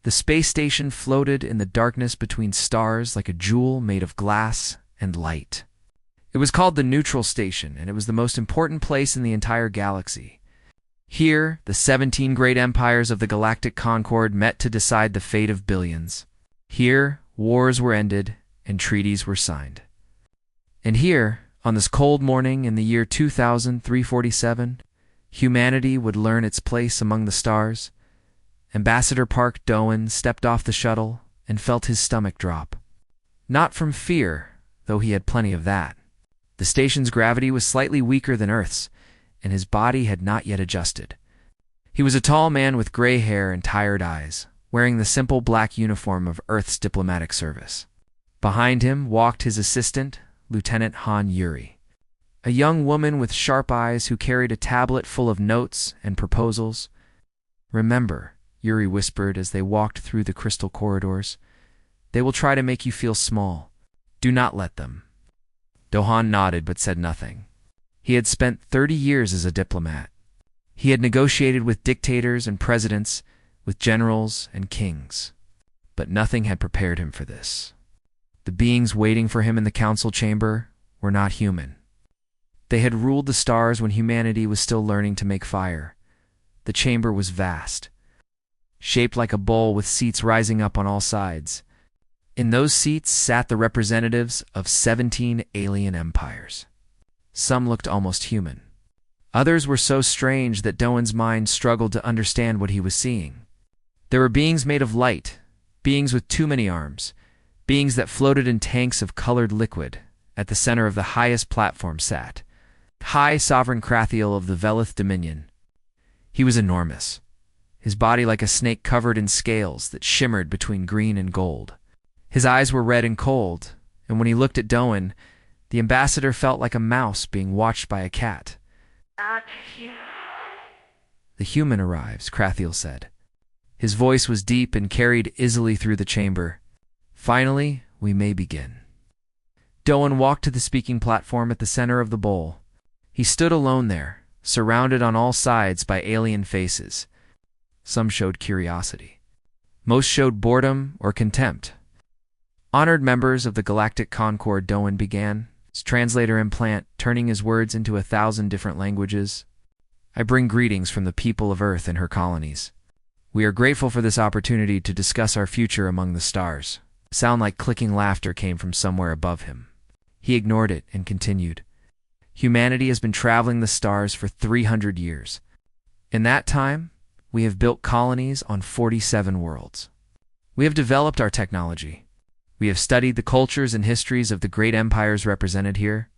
The space station floated in the darkness between stars like a jewel made of glass and light. It was called the Neutral Station, and it was the most important place in the entire galaxy. Here, the 17 great empires of the Galactic Concord met to decide the fate of billions. Here, wars were ended and treaties were signed. And here, on this cold morning in the year 2347, humanity would learn its place among the stars. Ambassador Park Doan stepped off the shuttle and felt his stomach drop. Not from fear, though he had plenty of that. The station's gravity was slightly weaker than Earth's, and his body had not yet adjusted. He was a tall man with gray hair and tired eyes, wearing the simple black uniform of Earth's diplomatic service. Behind him walked his assistant, Lieutenant Han Yuri, a young woman with sharp eyes who carried a tablet full of notes and proposals. "Remember," Yuri whispered as they walked through the crystal corridors, "they will try to make you feel small. Do not let them." Dohan nodded but said nothing. He had spent 30 years as a diplomat. He had negotiated with dictators and presidents, with generals and kings. But nothing had prepared him for this. The beings waiting for him in the council chamber were not human. They had ruled the stars when humanity was still learning to make fire. The chamber was vast, shaped like a bowl with seats rising up on all sides. In those seats sat the representatives of 17 alien empires. Some looked almost human. Others were so strange that Doan's mind struggled to understand what he was seeing. There were beings made of light, beings with too many arms, beings that floated in tanks of colored liquid. At the center of the highest platform sat High Sovereign Krathiel of the Velith Dominion. He was enormous, his body like a snake covered in scales that shimmered between green and gold. His eyes were red and cold, and when he looked at Doan, the ambassador felt like a mouse being watched by a cat. "The human arrives," Krathiel said. His voice was deep and carried easily through the chamber. "Finally, we may begin." Doan walked to the speaking platform at the center of the bowl. He stood alone there, surrounded on all sides by alien faces. Some showed curiosity. Most showed boredom or contempt. "Honored members of the Galactic Concord," Doan began, his translator implant turning his words into 1,000 different languages. "I bring greetings from the people of Earth and her colonies. We are grateful for this opportunity to discuss our future among the stars." A sound like clicking laughter came from somewhere above him. He ignored it and continued. "Humanity has been traveling the stars for 300 years. In that time, we have built colonies on 47 worlds. We have developed our technology. We have studied the cultures and histories of the great empires represented here,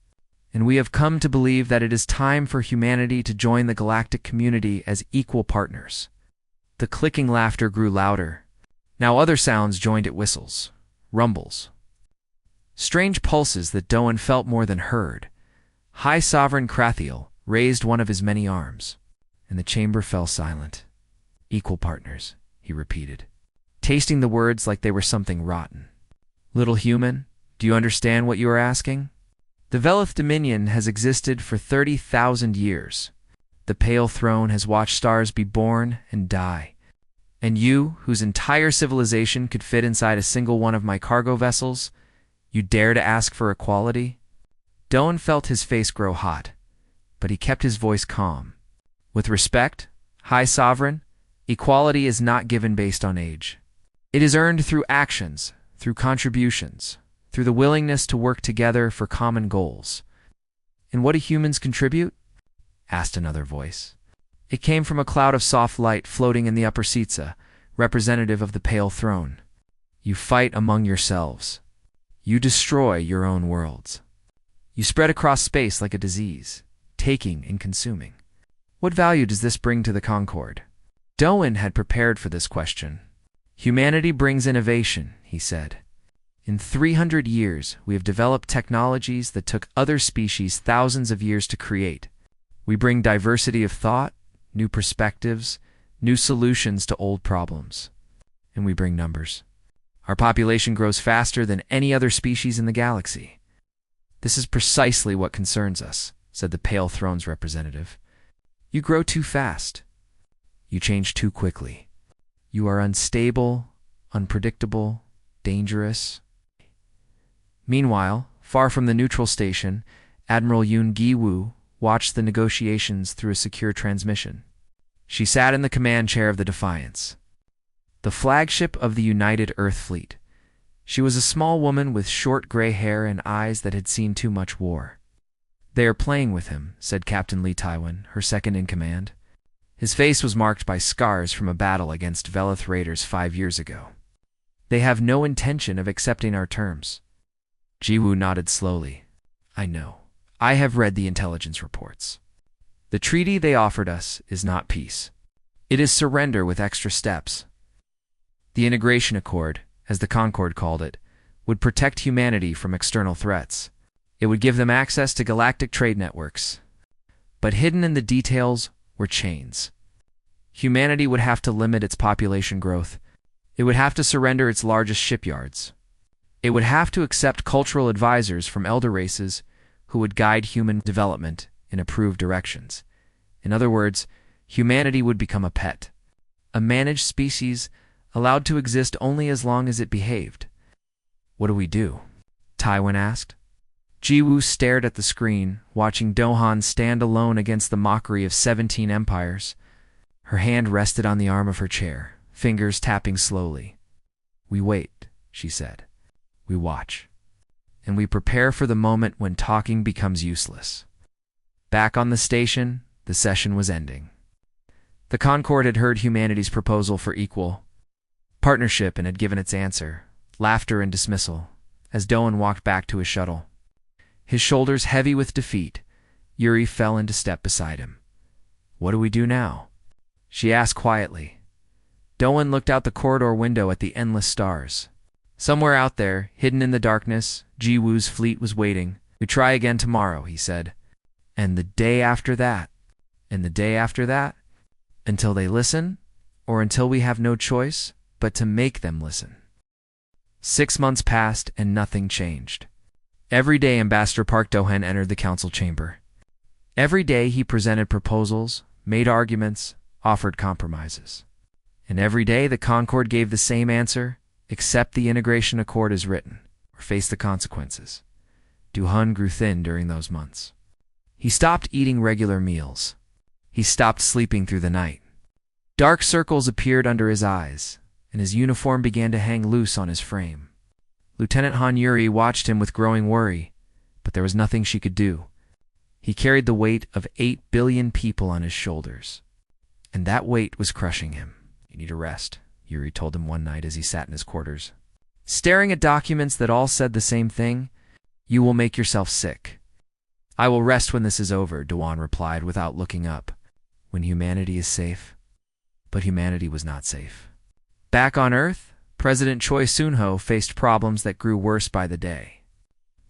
and we have come to believe that it is time for humanity to join the galactic community as equal partners." The clicking laughter grew louder. Now other sounds joined it: whistles, rumbles, strange pulses that Doan felt more than heard. High Sovereign Krathiel raised one of his many arms, and the chamber fell silent. "Equal partners," he repeated, tasting the words like they were something rotten. "Little human, do you understand what you are asking? The Velith Dominion has existed for 30,000 years. The Pale Throne has watched stars be born and die. And you, whose entire civilization could fit inside a single one of my cargo vessels, you dare to ask for equality?" Doan felt his face grow hot, but he kept his voice calm. "With respect, High Sovereign, equality is not given based on age. It is earned through actions, through contributions, through the willingness to work together for common goals." "And what do humans contribute?" asked another voice. It came from a cloud of soft light floating in the upper seatsa, representative of the Pale Throne. "You fight among yourselves. You destroy your own worlds. You spread across space like a disease, taking and consuming. What value does this bring to the Concord?" Doan had prepared for this question. "Humanity brings innovation," he said. "In 300 years, we have developed technologies that took other species thousands of years to create. We bring diversity of thought, new perspectives, new solutions to old problems. And we bring numbers. Our population grows faster than any other species in the galaxy. This is precisely what concerns us," said the Pale Throne's representative. "You grow too fast. You change too quickly. You are unstable, unpredictable, dangerous. Meanwhile, far from the neutral station, Admiral Yoon Gi-woo watched the negotiations through a secure transmission. She sat in the command chair of the Defiance, the flagship of the United Earth Fleet. She was a small woman with short gray hair and eyes that had seen too much war. "They are playing with him," said Captain Lee Taiwan, her second in command. His face was marked by scars from a battle against Velith raiders 5 years ago. "They have no intention of accepting our terms." Ji-woo nodded slowly. "I know. I have read the intelligence reports. The treaty they offered us is not peace. It is surrender with extra steps. The Integration Accord, as the Concord called it, would protect humanity from external threats. It would give them access to galactic trade networks. But hidden in the details were chains. Humanity would have to limit its population growth. It would have to surrender its largest shipyards. It would have to accept cultural advisors from elder races who would guide human development in approved directions. In other words, humanity would become a pet, a managed species allowed to exist only as long as it behaved. "What do we do?" Taiwan asked. Ji-woo stared at the screen, watching Do-han stand alone against the mockery of 17 empires. Her hand rested on the arm of her chair, fingers tapping slowly. "We wait," she said. "We watch. And we prepare for the moment when talking becomes useless." Back on the station, the session was ending. The Concord had heard humanity's proposal for equal partnership and had given its answer, laughter and dismissal, as Do-han walked back to his shuttle. His shoulders heavy with defeat, Yuri fell into step beside him. "What do we do now?" she asked quietly. Do-han looked out the corridor window at the endless stars. Somewhere out there, hidden in the darkness, Ji-woo's fleet was waiting. "We try again tomorrow," he said. "And the day after that, and the day after that, until they listen, or until we have no choice but to make them listen." 6 months passed and nothing changed. Every day Ambassador Park Do-han entered the council chamber. Every day he presented proposals, made arguments, offered compromises. And every day the Concord gave the same answer: accept the Integration Accord as written, or face the consequences. Do-han grew thin during those months. He stopped eating regular meals. He stopped sleeping through the night. Dark circles appeared under his eyes, and his uniform began to hang loose on his frame. Lieutenant Han Yuri watched him with growing worry, but there was nothing she could do. He carried the weight of 8 billion people on his shoulders, and that weight was crushing him. "You need a rest," Yuri told him one night as he sat in his quarters. Staring at documents that all said the same thing, "You will make yourself sick." "I will rest when this is over," Do-han replied without looking up. "When humanity is safe." But humanity was not safe. Back on Earth, President Choi Soon-ho faced problems that grew worse by the day.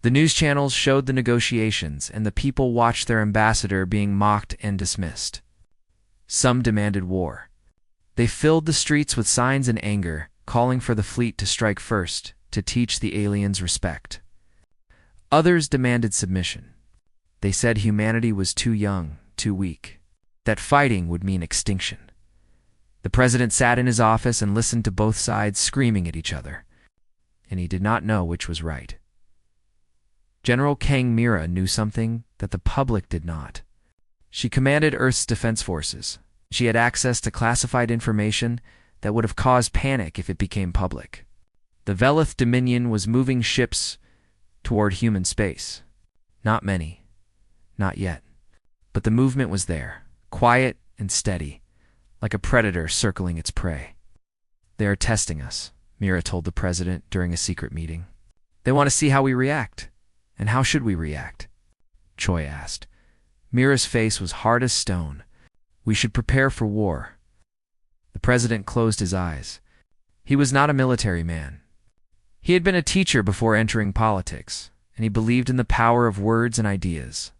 The news channels showed the negotiations, and the people watched their ambassador being mocked and dismissed. Some demanded war. They filled the streets with signs and anger, calling for the fleet to strike first, to teach the aliens respect. Others demanded submission. They said humanity was too young, too weak, that fighting would mean extinction. The president sat in his office and listened to both sides screaming at each other, and he did not know which was right. General Kang Mira knew something that the public did not. She commanded Earth's defense forces. She had access to classified information that would have caused panic if it became public. The Velith Dominion was moving ships toward human space. Not many. Not yet. But the movement was there, quiet and steady, like a predator circling its prey. "They are testing us," Mira told the president during a secret meeting. "They want to see how we react." "And how should we react?" Choi asked. Mira's face was hard as stone. "We should prepare for war." The president closed his eyes. He was not a military man. He had been a teacher before entering politics, and he believed in the power of words and ideas.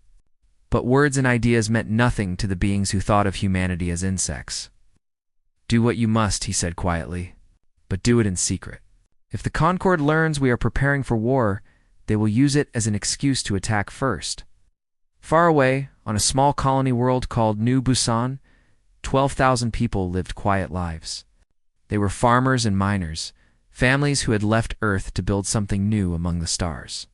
But words and ideas meant nothing to the beings who thought of humanity as insects. "Do what you must," he said quietly, "but do it in secret. If the Concord learns we are preparing for war, they will use it as an excuse to attack first." Far away, on a small colony world called New Busan, 12,000 people lived quiet lives. They were farmers and miners, Families who had left Earth to build something new among the stars.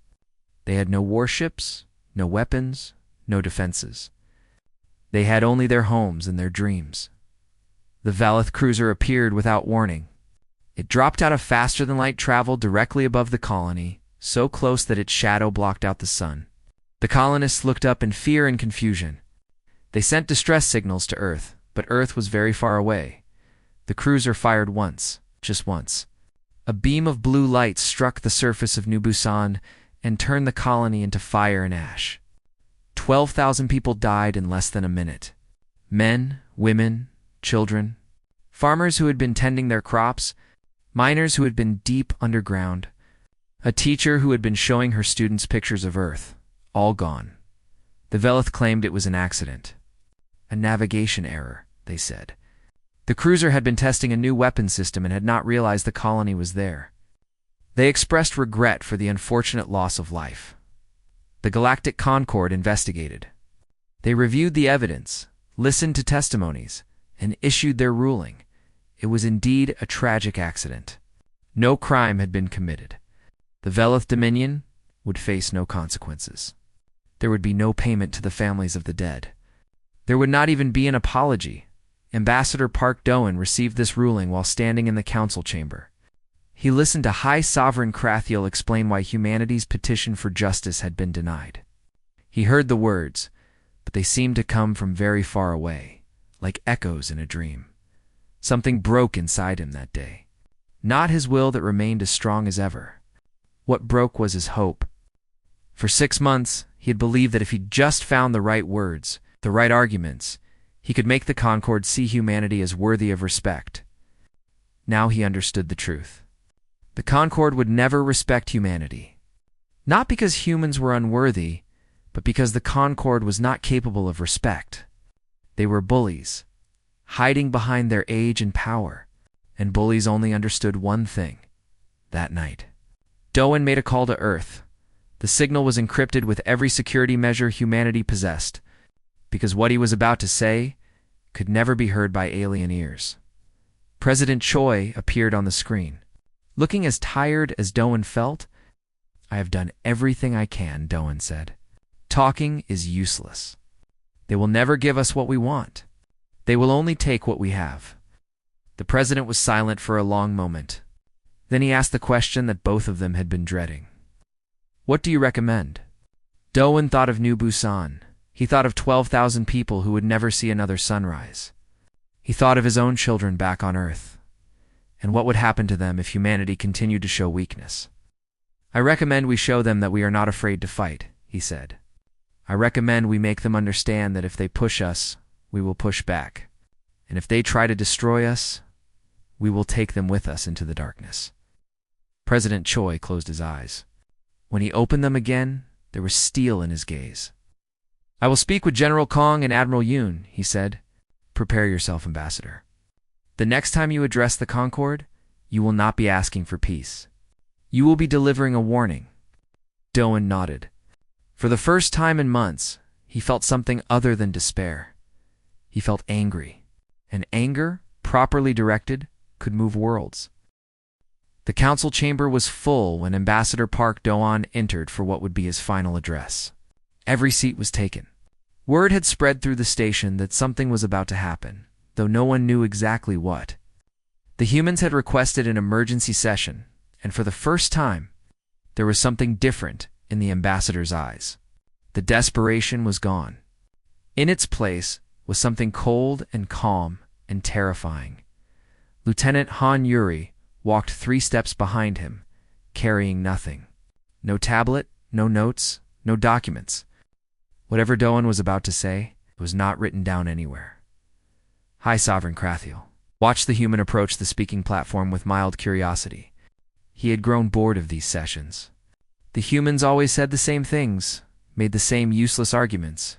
They had no warships, no weapons, no defenses. They had only their homes and their dreams. The Valeth cruiser appeared without warning. It dropped out of faster-than-light travel directly above the colony, so close that its shadow blocked out the sun. The colonists looked up in fear and confusion. They sent distress signals to Earth, but Earth was very far away. The cruiser fired once, just once. A beam of blue light struck the surface of New Busan and turned the colony into fire and ash. 12,000 people died in less than a minute. Men, women, children, farmers who had been tending their crops, miners who had been deep underground, a teacher who had been showing her students pictures of Earth, all gone. The Veleth claimed it was an accident. A navigation error, they said. The cruiser had been testing a new weapon system and had not realized the colony was there. They expressed regret for the unfortunate loss of life. The Galactic Concord investigated. They reviewed the evidence, listened to testimonies, and issued their ruling. It was indeed a tragic accident. No crime had been committed. The Veleth Dominion would face no consequences. There would be no payment to the families of the dead. There would not even be an apology. Ambassador Park Doan received this ruling while standing in the council chamber. He listened to High Sovereign Krathiel explain why humanity's petition for justice had been denied. He heard the words, but they seemed to come from very far away, like echoes in a dream. Something broke inside him that day. Not his will that remained as strong as ever. What broke was his hope. For 6 months, he had believed that if he just found the right words, the right arguments, he could make the Concord see humanity as worthy of respect. Now he understood the truth. The Concord would never respect humanity. Not because humans were unworthy, but because the Concord was not capable of respect. They were bullies, hiding behind their age and power, and bullies only understood one thing. That night, Doan made a call to Earth. The signal was encrypted with every security measure humanity possessed, because what he was about to say could never be heard by alien ears. President Choi appeared on the screen. Looking as tired as Doan felt, "I have done everything I can," Doan said. "Talking is useless. They will never give us what we want. They will only take what we have." The president was silent for a long moment. Then he asked the question that both of them had been dreading. "What do you recommend?" Doan thought of New Busan. He thought of 12,000 people who would never see another sunrise. He thought of his own children back on Earth, and what would happen to them if humanity continued to show weakness. "I recommend we show them that we are not afraid to fight," he said. "I recommend we make them understand that if they push us, we will push back. And if they try to destroy us, we will take them with us into the darkness." President Choi closed his eyes. When he opened them again, there was steel in his gaze. "I will speak with General Kong and Admiral Yoon," he said. "Prepare yourself, Ambassador. The next time you address the Concord, you will not be asking for peace. You will be delivering a warning." Doan nodded. For the first time in months, he felt something other than despair. He felt angry, and anger, properly directed, could move worlds. The council chamber was full when Ambassador Park Doan entered for what would be his final address. Every seat was taken. Word had spread through the station that something was about to happen, though no one knew exactly what. The humans had requested an emergency session, and for the first time, there was something different in the ambassador's eyes. The desperation was gone. In its place was something cold and calm and terrifying. Lieutenant Han Yuri walked 3 steps behind him, carrying nothing. No tablet, no notes, no documents. Whatever Doan was about to say was not written down anywhere. High Sovereign Krathiel watched the human approach the speaking platform with mild curiosity. He had grown bored of these sessions. The humans always said the same things, made the same useless arguments.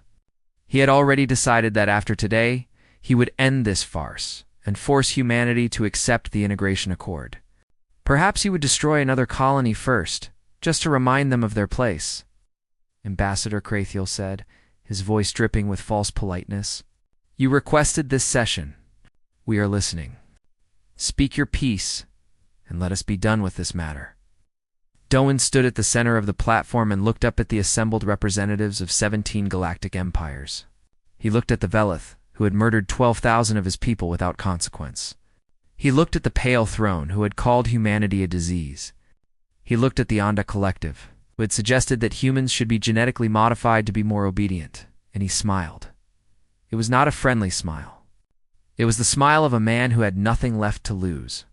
He had already decided that after today, he would end this farce and force humanity to accept the integration accord. Perhaps he would destroy another colony first, just to remind them of their place. Ambassador Krathiel said, his voice dripping with false politeness. "You requested this session. We are listening. Speak your piece, and let us be done with this matter. Doan stood at the center of the platform and looked up at the assembled representatives of 17 galactic empires. He looked at the Velith, who had murdered 12,000 of his people without consequence. He looked at the Pale Throne, who had called humanity a disease. He looked at the Onda Collective, who had suggested that humans should be genetically modified to be more obedient, and he smiled. It was not a friendly smile. It was the smile of a man who had nothing left to lose.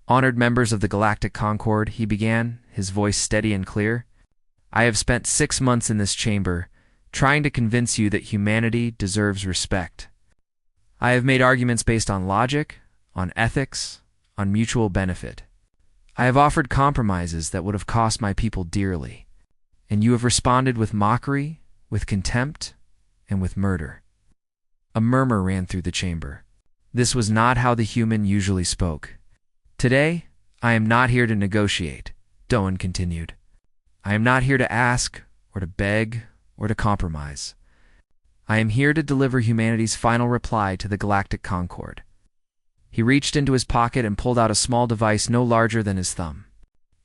Honored members of the Galactic Concord, he began, his voice steady and clear. I have spent 6 months in this chamber, trying to convince you that humanity deserves respect. I have made arguments based on logic, on ethics, on mutual benefit. I have offered compromises that would have cost my people dearly, and you have responded with mockery, with contempt, and with murder. A murmur ran through the chamber. This was not how the human usually spoke. Today, I am not here to negotiate, Doan continued. I am not here to ask, or to beg, or to compromise. I am here to deliver humanity's final reply to the Galactic Concord. He reached into his pocket and pulled out a small device no larger than his thumb.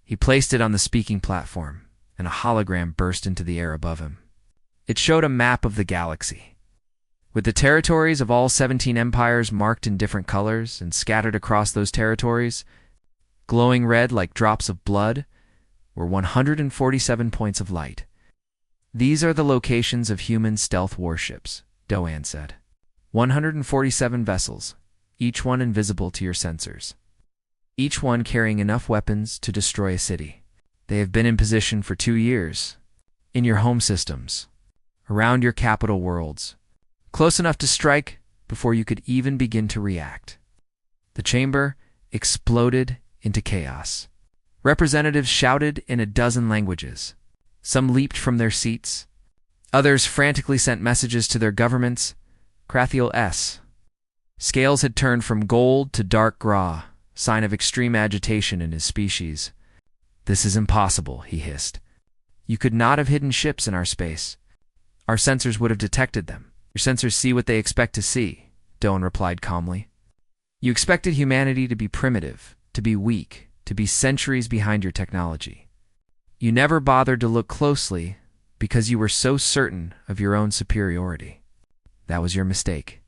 He placed it on the speaking platform, and a hologram burst into the air above him. It showed a map of the galaxy, with the territories of all 17 empires marked in different colors and scattered across those territories, glowing red like drops of blood, were 147 points of light. These are the locations of human stealth warships, Doan said. 147 vessels, each one invisible to your sensors. Each one carrying enough weapons to destroy a city. They have been in position for 2 years, in your home systems, around your capital worlds, close enough to strike before you could even begin to react. The chamber exploded into chaos. Representatives shouted in a dozen languages. Some leaped from their seats. Others frantically sent messages to their governments. Krathiel S. Scales had turned from gold to dark grau, sign of extreme agitation in his species. This is impossible, he hissed. You could not have hidden ships in our space. Our sensors would have detected them. Your sensors see what they expect to see, Doan replied calmly. You expected humanity to be primitive, to be weak, to be centuries behind your technology. You never bothered to look closely because you were so certain of your own superiority. That was your mistake.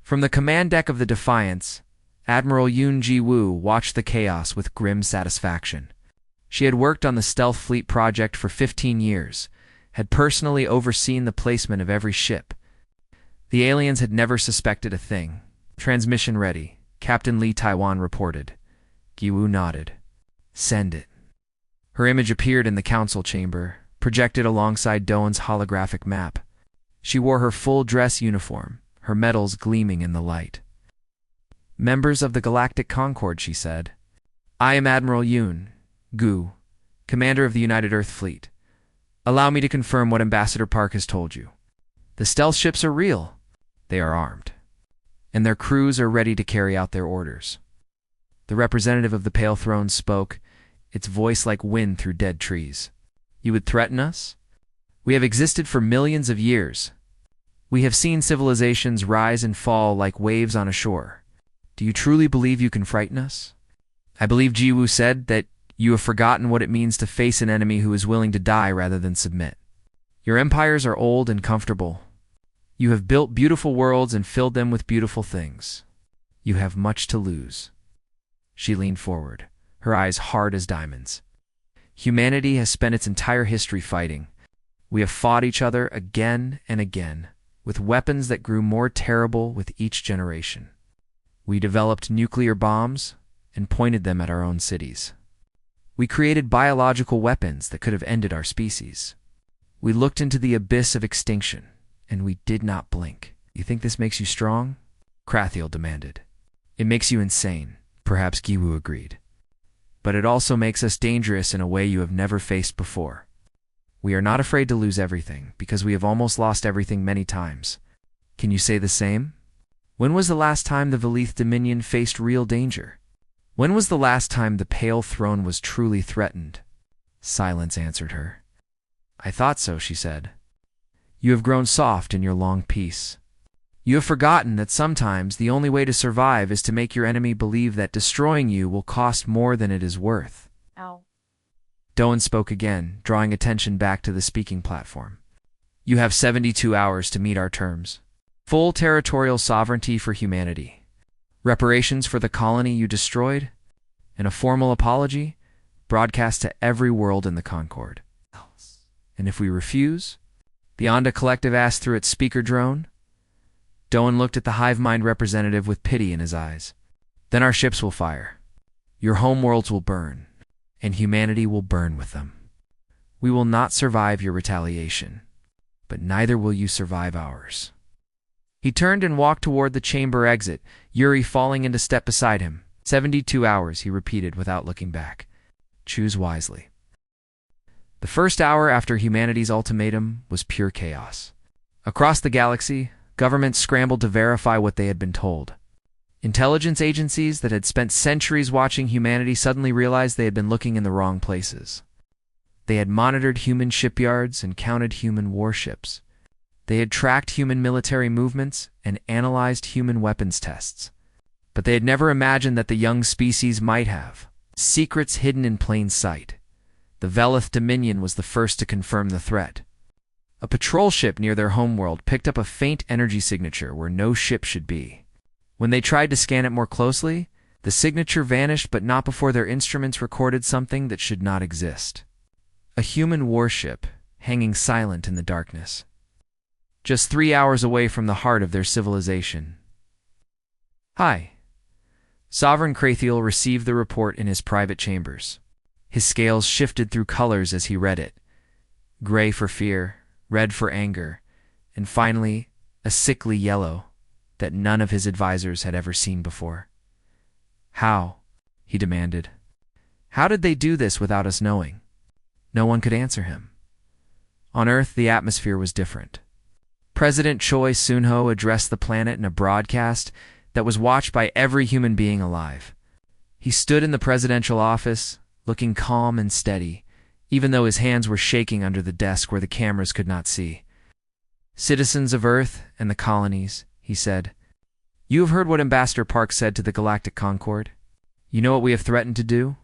From the command deck of the Defiance, Admiral Yoon Ji-woo watched the chaos with grim satisfaction. She had worked on the Stealth Fleet project for 15 years, had personally overseen the placement of every ship. The aliens had never suspected a thing. Transmission ready, Captain Lee Taiwan reported. Ji-woo nodded. Send it. Her image appeared in the council chamber, projected alongside Doan's holographic map. She wore her full dress uniform, her medals gleaming in the light. Members of the Galactic Concord, she said. I am Admiral Yoon, Gu, commander of the United Earth Fleet. Allow me to confirm what Ambassador Park has told you. The stealth ships are real. They are armed, and their crews are ready to carry out their orders. The representative of the Pale Throne spoke, its voice like wind through dead trees. You would threaten us? We have existed for millions of years. We have seen civilizations rise and fall like waves on a shore. Do you truly believe you can frighten us? I believe Ji-woo said that you have forgotten what it means to face an enemy who is willing to die rather than submit. Your empires are old and comfortable. You have built beautiful worlds and filled them with beautiful things. You have much to lose. She leaned forward, her eyes hard as diamonds. Humanity has spent its entire history fighting. We have fought each other again and again, with weapons that grew more terrible with each generation. We developed nuclear bombs and pointed them at our own cities. We created biological weapons that could have ended our species. We looked into the abyss of extinction, and we did not blink. You think this makes you strong? Krathiel demanded. It makes you insane, perhaps Ji-woo agreed. But it also makes us dangerous in a way you have never faced before. We are not afraid to lose everything, because we have almost lost everything many times. Can you say the same? When was the last time the Velith Dominion faced real danger? When was the last time the Pale Throne was truly threatened? Silence answered her. I thought so, she said. You have grown soft in your long peace. You have forgotten that sometimes the only way to survive is to make your enemy believe that destroying you will cost more than it is worth. Ow. Doan spoke again, drawing attention back to the speaking platform. You have 72 hours to meet our terms. Full territorial sovereignty for humanity. Reparations for the colony you destroyed. And a formal apology broadcast to every world in the Concord. And if we refuse? The Onda Collective asked through its speaker drone. Doan looked at the hive mind representative with pity in his eyes. Then our ships will fire. Your homeworlds will burn. And humanity will burn with them. We will not survive your retaliation, but neither will you survive ours. He turned and walked toward the chamber exit, Yuri falling into step beside him. 72 hours, he repeated without looking back. Choose wisely. The first hour after humanity's ultimatum was pure chaos. Across the galaxy, governments scrambled to verify what they had been told. Intelligence agencies that had spent centuries watching humanity suddenly realized they had been looking in the wrong places. They had monitored human shipyards and counted human warships. They had tracked human military movements and analyzed human weapons tests. But they had never imagined that the young species might have secrets hidden in plain sight. The Velith Dominion was the first to confirm the threat. A patrol ship near their homeworld picked up a faint energy signature where no ship should be. When they tried to scan it more closely, the signature vanished, but not before their instruments recorded something that should not exist. A human warship hanging silent in the darkness. Just 3 hours away from the heart of their civilization. Hi. Sovereign Krathiel received the report in his private chambers. His scales shifted through colors as he read it. Gray for fear, red for anger, and finally, a sickly yellow that none of his advisors had ever seen before. How? He demanded. How did they do this without us knowing? No one could answer him. On Earth, the atmosphere was different. President Choi Soon-ho addressed the planet in a broadcast that was watched by every human being alive. He stood in the presidential office, looking calm and steady, even though his hands were shaking under the desk where the cameras could not see. Citizens of Earth and the colonies, he said, you have heard what Ambassador Park said to the Galactic Concord. You know what we have threatened to do?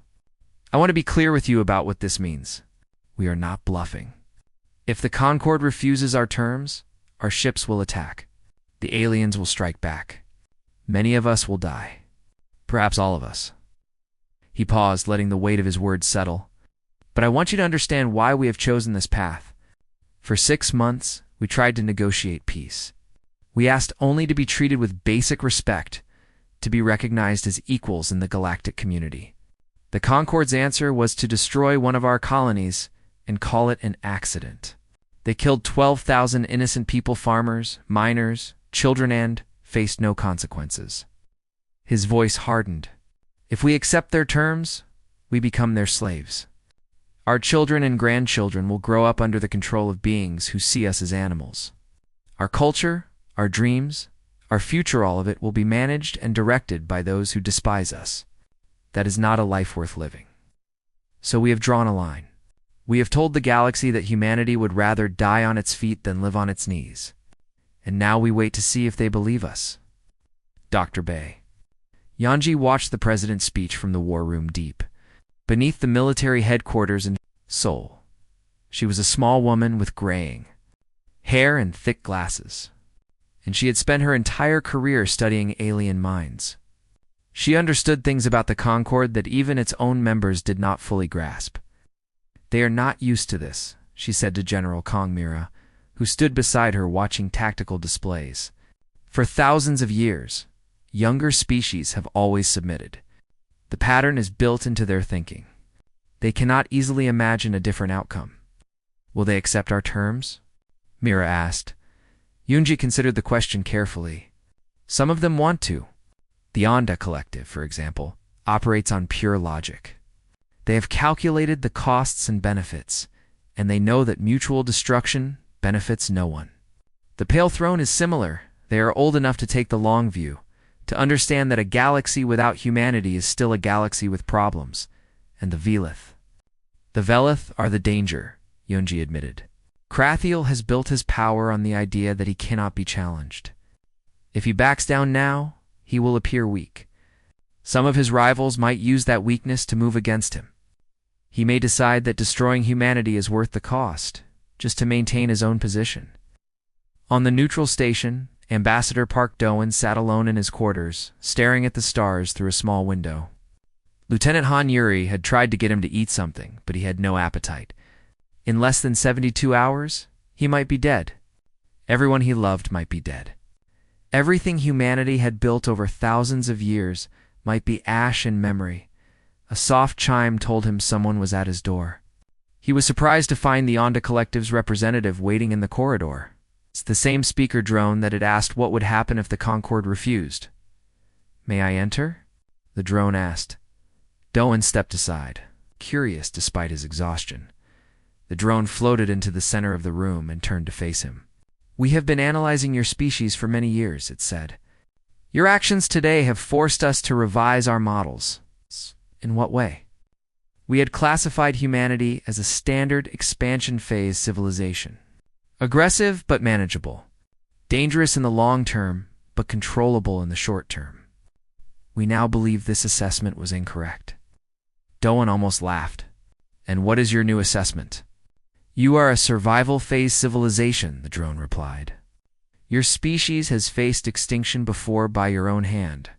I want to be clear with you about what this means. We are not bluffing. If the Concord refuses our terms, our ships will attack. The aliens will strike back. Many of us will die. Perhaps all of us. He paused, letting the weight of his words settle. But I want you to understand why we have chosen this path. For 6 months, we tried to negotiate peace. We asked only to be treated with basic respect, to be recognized as equals in the galactic community. The Concord's answer was to destroy one of our colonies and call it an accident. They killed 12,000 innocent people, farmers, miners, children, and faced no consequences. His voice hardened. If we accept their terms, we become their slaves. Our children and grandchildren will grow up under the control of beings who see us as animals. Our culture, our dreams, our future, all of it will be managed and directed by those who despise us. That is not a life worth living. So we have drawn a line. We have told the galaxy that humanity would rather die on its feet than live on its knees. And now we wait to see if they believe us. Dr. Bay. Yanji watched the president's speech from the war room deep, beneath the military headquarters in Seoul. She was a small woman with graying hair and thick glasses, and she had spent her entire career studying alien minds. She understood things about the Concord that even its own members did not fully grasp. They are not used to this, she said to General Kong Mira, who stood beside her watching tactical displays. For thousands of years, younger species have always submitted. The pattern is built into their thinking. They cannot easily imagine a different outcome. Will they accept our terms? Mira asked. Yunji considered the question carefully. Some of them want to. The Onda Collective, for example, operates on pure logic. They have calculated the costs and benefits, and they know that mutual destruction benefits no one. The Pale Throne is similar. They are old enough to take the long view, to understand that a galaxy without humanity is still a galaxy with problems, and the Velith. The Velith are the danger, Yunji admitted. Krathiel has built his power on the idea that he cannot be challenged. If he backs down now, he will appear weak. Some of his rivals might use that weakness to move against him. He may decide that destroying humanity is worth the cost, just to maintain his own position. On the neutral station, Ambassador Park Doan sat alone in his quarters, staring at the stars through a small window. Lieutenant Han Yuri had tried to get him to eat something, but he had no appetite. In less than 72 hours, he might be dead. Everyone he loved might be dead. Everything humanity had built over thousands of years might be ash in memory. A soft chime told him someone was at his door. He was surprised to find the Onda Collective's representative waiting in the corridor. It's the same speaker drone that had asked what would happen if the Concorde refused. "May I enter?" the drone asked. Doan stepped aside, curious despite his exhaustion. The drone floated into the center of the room and turned to face him. "We have been analyzing your species for many years," it said. "Your actions today have forced us to revise our models." "In what way?" "We had classified humanity as a standard expansion phase civilization. Aggressive but manageable. Dangerous in the long term, but controllable in the short term. We now believe this assessment was incorrect." Doan almost laughed. "And what is your new assessment?" "You are a survival phase civilization," the drone replied. "Your species has faced extinction before by your own hand.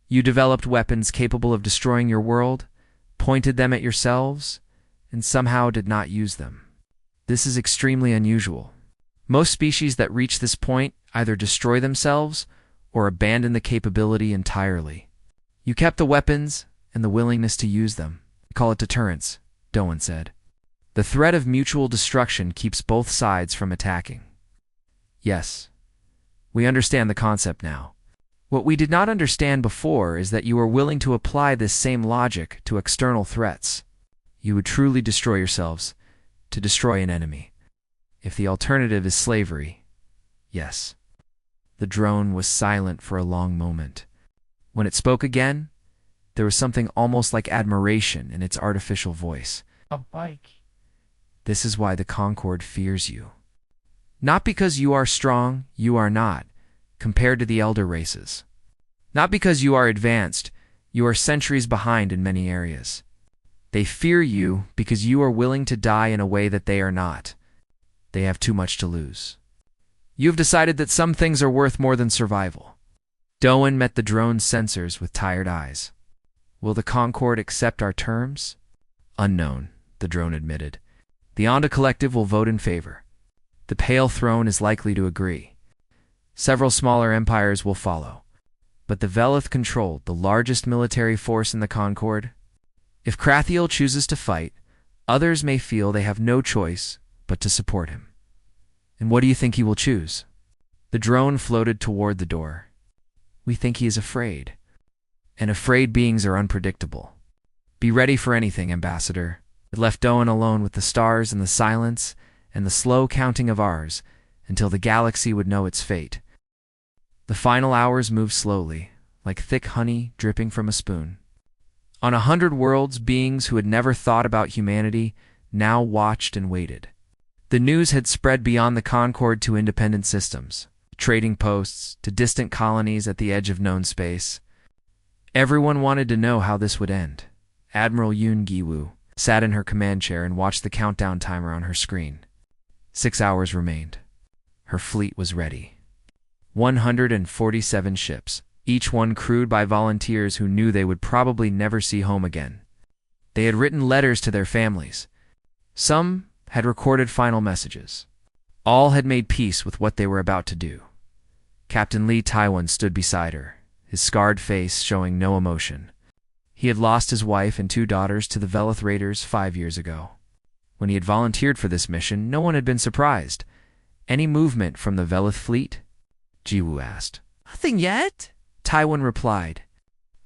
You developed weapons capable of destroying your world, pointed them at yourselves, and somehow did not use them. This is extremely unusual. Most species that reach this point either destroy themselves or abandon the capability entirely. You kept the weapons and the willingness to use them. We call it deterrence," Doan said. "The threat of mutual destruction keeps both sides from attacking." "Yes, we understand the concept now. What we did not understand before is that you are willing to apply this same logic to external threats. You would truly destroy yourselves to destroy an enemy. If the alternative is slavery, yes." The drone was silent for a long moment. When it spoke again, there was something almost like admiration in its artificial voice. "A bike." "This is why the Concorde fears you. Not because you are strong, you are not, compared to the elder races. Not because you are advanced, you are centuries behind in many areas. They fear you because you are willing to die in a way that they are not. They have too much to lose. You have decided that some things are worth more than survival." Doan met the drone's sensors with tired eyes. "Will the Concorde accept our terms?" "Unknown," the drone admitted. "The Onda Collective will vote in favor. The Pale Throne is likely to agree. Several smaller empires will follow. But the Velith controlled the largest military force in the Concorde. If Krathiel chooses to fight, others may feel they have no choice but to support him." "And what do you think he will choose?" The drone floated toward the door. "We think he is afraid. And afraid beings are unpredictable. Be ready for anything, Ambassador." It left Doan alone with the stars and the silence and the slow counting of hours until the galaxy would know its fate. The final hours moved slowly, like thick honey dripping from a spoon. On 100 worlds, beings who had never thought about humanity now watched and waited. The news had spread beyond the Concorde to independent systems, trading posts, to distant colonies at the edge of known space. Everyone wanted to know how this would end. Admiral Yoon Gi-woo sat in her command chair and watched the countdown timer on her screen. 6 hours remained. Her fleet was ready. 147 ships, each one crewed by volunteers who knew they would probably never see home again. They had written letters to their families. Some had recorded final messages. All had made peace with what they were about to do. Captain Lee Taiwan stood beside her, his scarred face showing no emotion. He had lost his wife and 2 daughters to the Velith raiders 5 years ago. When he had volunteered for this mission, no one had been surprised. "Any movement from the Velith fleet?" Jiwoo asked. "Nothing yet," Taiwan replied.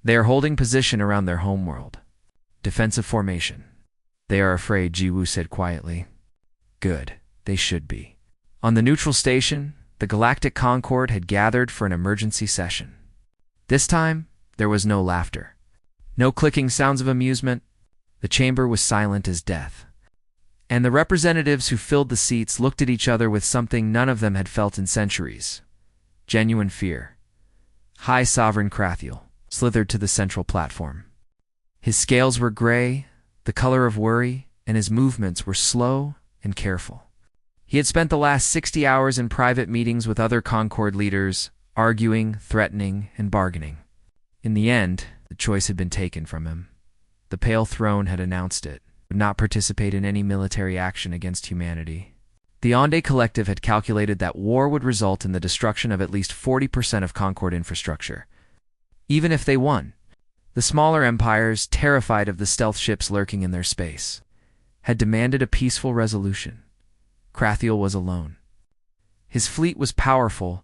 "They are holding position around their homeworld. Defensive formation." "They are afraid," Jiwoo said quietly. "Good. They should be." On the neutral station, the Galactic Concorde had gathered for an emergency session. This time, there was no laughter. No clicking sounds of amusement. The chamber was silent as death. And the representatives who filled the seats looked at each other with something none of them had felt in centuries. Genuine fear. High Sovereign Krathiel slithered to the central platform. His scales were gray, the color of worry, and his movements were slow and careful. He had spent the last 60 hours in private meetings with other Concord leaders, arguing, threatening, and bargaining. In the end, the choice had been taken from him. The Pale Throne had announced it, would not participate in any military action against humanity. The Onde Collective had calculated that war would result in the destruction of at least 40% of Concord infrastructure. Even if they won, the smaller empires, terrified of the stealth ships lurking in their space, had demanded a peaceful resolution. Krathiel was alone. His fleet was powerful,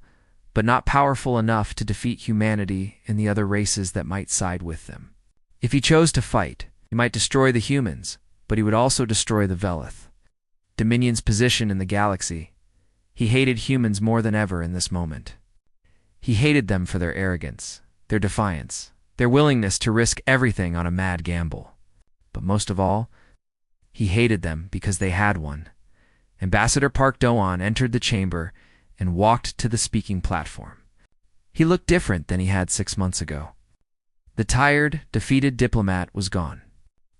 but not powerful enough to defeat humanity and the other races that might side with them. If he chose to fight, he might destroy the humans, but he would also destroy the Velith, Dominion's position in the galaxy. He hated humans more than ever in this moment. He hated them for their arrogance, their defiance, their willingness to risk everything on a mad gamble. But most of all, he hated them because they had won. Ambassador Park Doan entered the chamber and walked to the speaking platform. He looked different than he had 6 months ago. The tired, defeated diplomat was gone.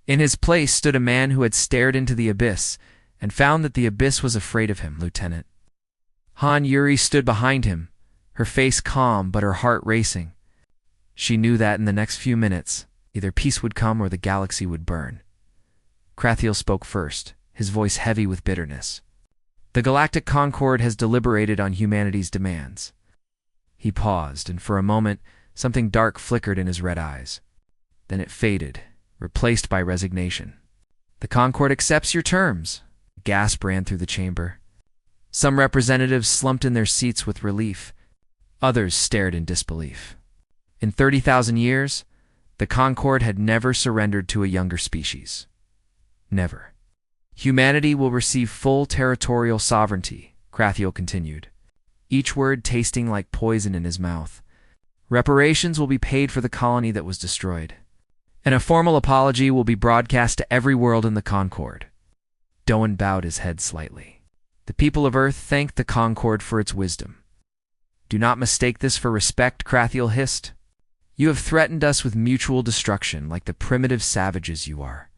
In his place stood a man who had stared into the abyss and found that the abyss was afraid of him, Lieutenant. Han Yuri stood behind him, her face calm but her heart racing. She knew that in the next few minutes, either peace would come or the galaxy would burn. Krathiel spoke first, his voice heavy with bitterness. The Galactic Concord has deliberated on humanity's demands. He paused, and for a moment, something dark flickered in his red eyes. Then it faded, replaced by resignation. The Concord accepts your terms. A gasp ran through the chamber. Some representatives slumped in their seats with relief. Others stared in disbelief. In 30,000 years, the Concord had never surrendered to a younger species. Never. Humanity will receive full territorial sovereignty, Krathiel continued, each word tasting like poison in his mouth. Reparations will be paid for the colony that was destroyed, and a formal apology will be broadcast to every world in the Concord. Doan bowed his head slightly. The people of Earth thanked the Concord for its wisdom. Do not mistake this for respect, Krathiel hissed. You have threatened us with mutual destruction like the primitive savages you are.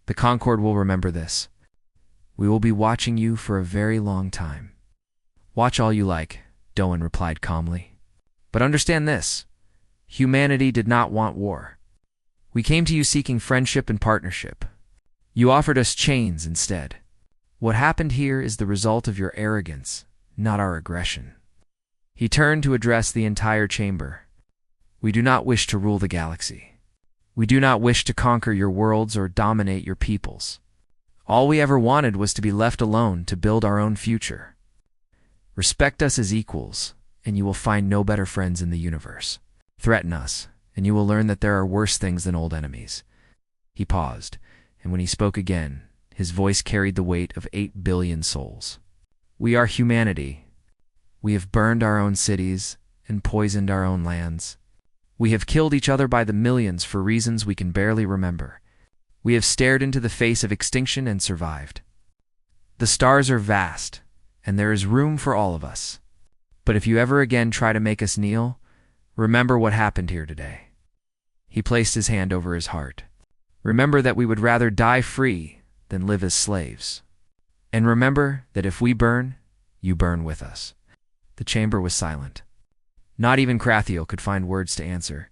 The Concord will remember this. We will be watching you for a very long time. Watch all you like, Doan replied calmly. But understand this. Humanity did not want war. We came to you seeking friendship and partnership. You offered us chains instead. What happened here is the result of your arrogance, not our aggression. He turned to address the entire chamber. We do not wish to rule the galaxy. We do not wish to conquer your worlds or dominate your peoples. All we ever wanted was to be left alone to build our own future. Respect us as equals, and you will find no better friends in the universe. Threaten us, and you will learn that there are worse things than old enemies. He paused, and when he spoke again, his voice carried the weight of 8 billion souls. We are humanity. We have burned our own cities and poisoned our own lands. We have killed each other by the millions for reasons we can barely remember. We have stared into the face of extinction and survived. The stars are vast, and there is room for all of us. But if you ever again try to make us kneel, remember what happened here today. He placed his hand over his heart. Remember that we would rather die free than live as slaves. And remember that if we burn, you burn with us. The chamber was silent. Not even Krathiel could find words to answer.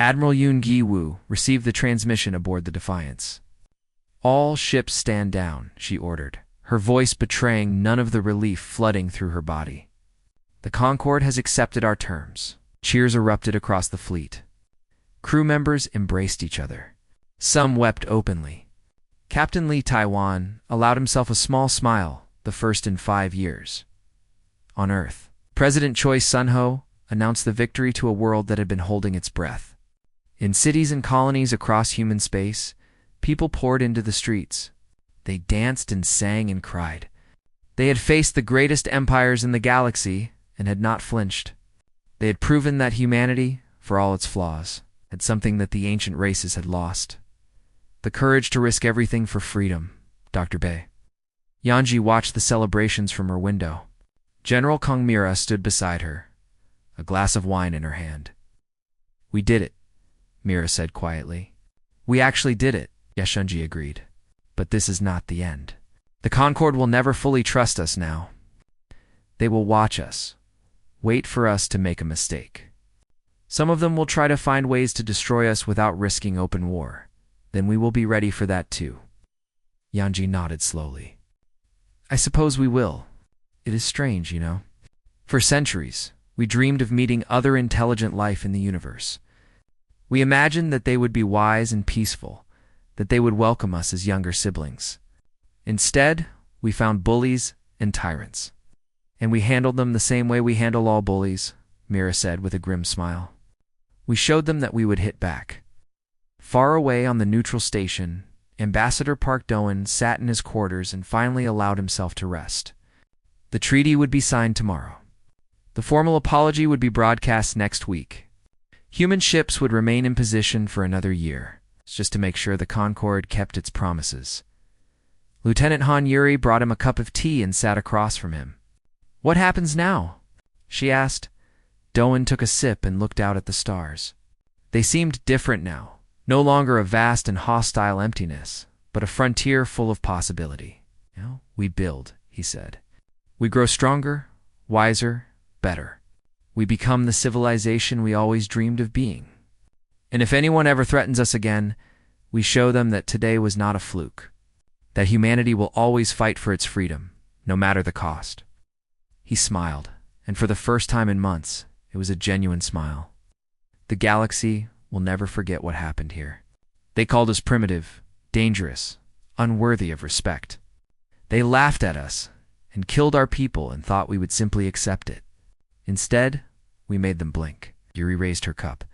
Admiral Yoon Gi-woo received the transmission aboard the Defiance. All ships stand down, she ordered, her voice betraying none of the relief flooding through her body. The Concord has accepted our terms. Cheers erupted across the fleet. Crew members embraced each other. Some wept openly. Captain Lee Taiwan allowed himself a small smile, the first in 5 years. On Earth, President Choi Sun-ho announced the victory to a world that had been holding its breath. In cities and colonies across human space, people poured into the streets. They danced and sang and cried. They had faced the greatest empires in the galaxy and had not flinched. They had proven that humanity, for all its flaws, had something that the ancient races had lost. The courage to risk everything for freedom, Dr. Bay. Yanji watched the celebrations from her window. General Kongmira stood beside her, a glass of wine in her hand. "We did it," Mira said quietly. "We actually did it," Yashunji agreed. "But this is not the end. The Concord will never fully trust us now. They will watch us, wait for us to make a mistake. Some of them will try to find ways to destroy us without risking open war. Then we will be ready for that too." Yanji nodded slowly. "I suppose we will. It is strange, you know. For centuries, we dreamed of meeting other intelligent life in the universe. We imagined that they would be wise and peaceful, that they would welcome us as younger siblings. Instead, we found bullies and tyrants. And we handled them the same way we handle all bullies," Mira said with a grim smile. "We showed them that we would hit back." Far away on the neutral station, Ambassador Park Doan sat in his quarters and finally allowed himself to rest. The treaty would be signed tomorrow. The formal apology would be broadcast next week. Human ships would remain in position for another year, just to make sure the Concord kept its promises. Lieutenant Han Yuri brought him a cup of tea and sat across from him. "What happens now?" she asked. Doan took a sip and looked out at the stars. They seemed different now, no longer a vast and hostile emptiness, but a frontier full of possibility. "We build," he said. "We grow stronger, wiser, better. We become the civilization we always dreamed of being. And if anyone ever threatens us again, we show them that today was not a fluke, that humanity will always fight for its freedom, no matter the cost." He smiled, and for the first time in months, it was a genuine smile. "The galaxy will never forget what happened here. They called us primitive, dangerous, unworthy of respect. They laughed at us and killed our people and thought we would simply accept it. Instead, we made them blink." Yuri raised her cup.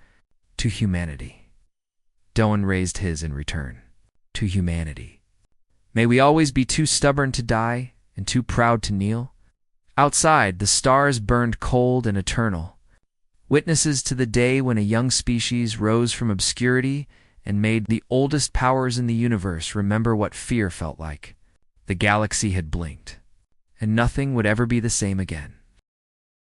"To humanity." Doan raised his in return. "To humanity. May we always be too stubborn to die and too proud to kneel." Outside, the stars burned cold and eternal, witnesses to the day when a young species rose from obscurity and made the oldest powers in the universe remember what fear felt like. The galaxy had blinked, and nothing would ever be the same again.